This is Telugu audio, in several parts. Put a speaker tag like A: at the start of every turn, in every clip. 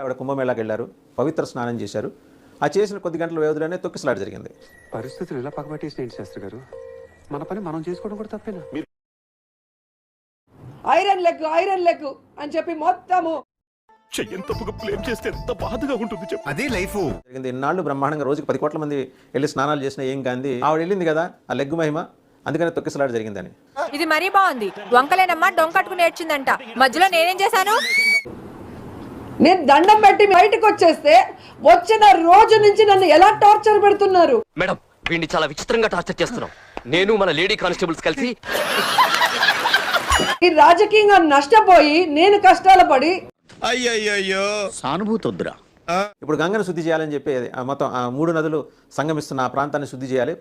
A: ఆవిడ కుంభమేళాకి వెళ్ళారు, పవిత్ర స్నానం చేశారు. ఆ చేసిన కొద్ది గంటల వ్యవధిలోనే తొక్కిసలాట జరిగింది.
B: పరిస్థితులు ఇలా పగబట్టేసిన ఏంటి శాస్త్రి గారు? మన పని మనం చేసుకోవడం కూడా తప్పేనా?
C: ఐరన్ లెగ్ అని చెప్పి మొత్తము
D: అదే లైఫ్.
A: జరిగింది. ఇన్నాళ్ళు బ్రహ్మాండంగా రోజుకి 10 కోట్ల మంది వెళ్ళి స్నానాలు చేసినా ఏం కాంది. ఆవిడ వెళ్ళింది కదా ఆ లెగ్గు మహిమ, అందుకనే తొక్కిసలాట జరిగిందని.
E: ఇది మరీ బాగుంది. వంకలేనమ్మా డొంకట్టుకుని నేర్చిందంట. మధ్యలో నేనేం చేశాను?
C: నేను దండం పెట్టి బయటకు వచ్చేస్తే వచ్చిన రోజు నుంచి నన్ను ఎలా టార్చర్ పెడుతున్నారు.
F: మేడం వీడిని చాలా విచిత్రంగా టార్చర్ చేస్తున్నాం. నేను మన లేడీ కానిస్టేబుల్స్ కలిసి
C: ఈ రాజకీయంగా నష్టపోయి నేను కష్టాలు పడి
D: అయ్యయ్యో సానుభూతి వద్దురా.
A: ఇప్పుడు గంగను శుద్ధి చేయాలని చెప్పి ఆ మొత్తం ఆ 3 నదులు సంగమిస్తున్న ఆ ప్రాంతాన్ని శుద్ధి చేయాలి.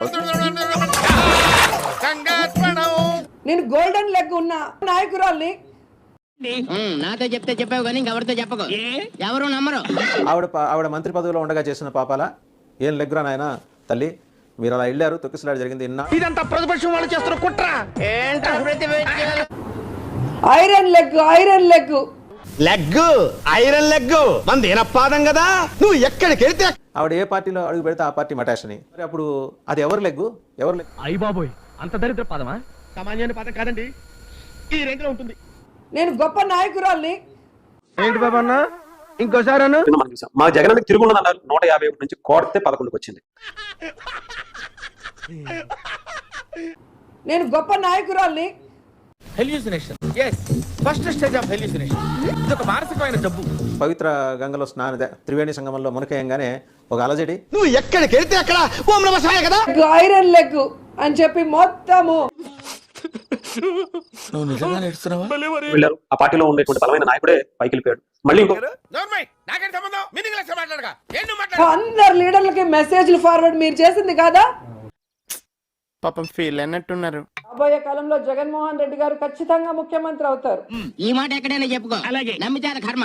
C: నేను గోల్డెన్ లెగ్ ఉన్న నాయకురాల్ని.
G: నాతో చెప్తే చెప్పావు కానీ ఎవరితో చెప్పకు, ఎవరు నమ్మరు.
A: ఆవిడ మంత్రి పదవిలో ఉండగా చేసిన పాపాల ఏం లెగ్గురా నాయన తల్లి, మీరు అలా వెళ్ళారు, తొక్కిసలాట జరిగింది.
D: ఇదంతా ప్రతిపక్షం వాళ్ళు చేస్తున్న కుట్ర.
C: Iron leg
D: leg iron leg మంది పాదం కదా. నువ్వు ఎక్కడికి వెళ్తే
A: ఆవిడ ఏ పార్టీలో అడుగు పెడితే ఆ పార్టీ మటాషని. మరి అప్పుడు అది ఎవరు లెగ్గు? ఎవరు లెగ్గు?
H: అయ్య బాబోయ్, అంత దరిద్ర పదమా? సామాన్యాన్ని పదం కాదండి, ఈ రేంజ్ లో ఉంటుంది.
C: నేను గొప్ప నాయకురాల్ని.
H: ఏంటి బాబా అన్న ఇంకోసారి
B: మా జగన్ తిరుగుండదు అన్నారు. 151 నుంచి కోడితే 11కి వచ్చింది.
C: నేను గొప్ప నాయకురాల్ని.
H: Hallucination, yes, first stage of hallucination. ఇది ఒక మానసికమైన జబ్బు.
A: పవిత్ర గంగలో త్రివేణి సంగమంలో మునకేయంగానే ఒక అలజడి.
D: నువ్వు ఎక్కడికి వెళ్తే అక్కడ ఓం నమః శివాయ కదా.
C: ఐరన్ లెగ్ అని చెప్పి మొత్తము.
D: నువ్వు నిజంగా నేర్చున్నావా?
B: వెళ్ళారు. ఆ పార్టీలో ఉండేటువంటి బలమైన నాయకుడే పైకి వెళ్ళిపోయాడు. మళ్ళీ
C: అందరు లీడర్లకి మెసేజ్లు ఫార్వర్డ్ మీరు చేసింది కాదా?
D: పాపం ఫీల్ అన్నట్టున్నారు.
C: రాబోయే కాలంలో జగన్మోహన్ రెడ్డి గారు ఖచ్చితంగా ముఖ్యమంత్రి అవుతారు.
G: ఈ మాట ఎక్కడైనా చెప్పుకో, నమ్మితే కర్మ.